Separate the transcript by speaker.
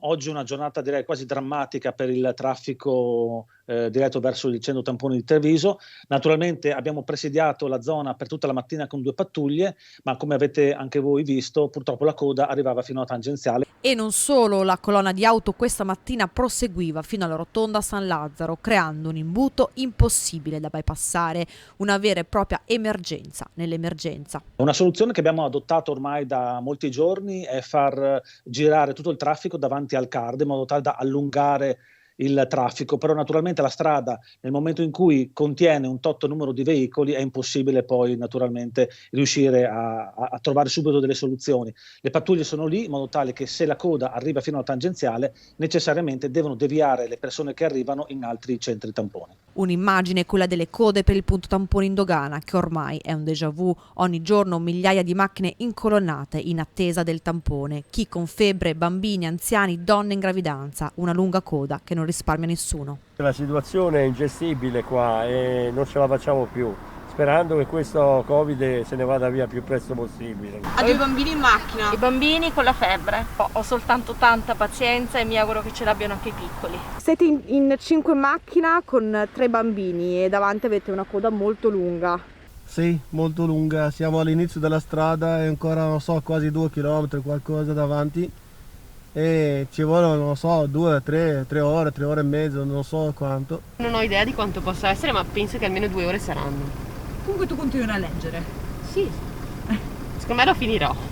Speaker 1: Oggi una giornata direi quasi drammatica per il traffico diretto verso il centro tamponi di Treviso. Naturalmente abbiamo presidiato la zona per tutta la mattina con 2 pattuglie, ma come avete anche voi visto, purtroppo la coda arrivava fino alla tangenziale.
Speaker 2: E non solo, la colonna di auto questa mattina proseguiva fino alla rotonda San Lazzaro, creando un imbuto impossibile da bypassare, una vera e propria emergenza nell'emergenza.
Speaker 1: Una soluzione che abbiamo adottato ormai da molti giorni è far girare tutto il traffico davanti al CARD in modo tale da allungare il traffico, però naturalmente la strada nel momento in cui contiene un tot numero di veicoli è impossibile poi naturalmente riuscire a trovare subito delle soluzioni. Le pattuglie sono lì in modo tale che se la coda arriva fino alla tangenziale necessariamente devono deviare le persone che arrivano in altri centri tampone.
Speaker 2: Un'immagine, quella delle code per il punto tampone in dogana, che ormai è un déjà vu. Ogni giorno migliaia di macchine incolonnate in attesa del tampone. Chi con febbre, bambini, anziani, donne in gravidanza. Una lunga coda che non risparmia nessuno.
Speaker 3: La situazione è ingestibile qua e non ce la facciamo più, sperando che questo Covid se ne vada via più presto possibile.
Speaker 4: Ho 2 bambini in macchina.
Speaker 5: I bambini con la febbre. Ho soltanto tanta pazienza e mi auguro che ce l'abbiano anche i piccoli.
Speaker 4: Siete in 5 macchina con 3 bambini e davanti avete una coda molto lunga.
Speaker 6: Sì, molto lunga. Siamo all'inizio della strada e ancora, non so, quasi 2 chilometri, qualcosa davanti. E ci vogliono, non so, 2, 3 ore, 3 ore e mezzo, non so quanto.
Speaker 7: Non ho idea di quanto possa essere, ma penso che almeno 2 ore saranno.
Speaker 8: Comunque tu continuerai a leggere?
Speaker 7: Sì, secondo me lo finirò.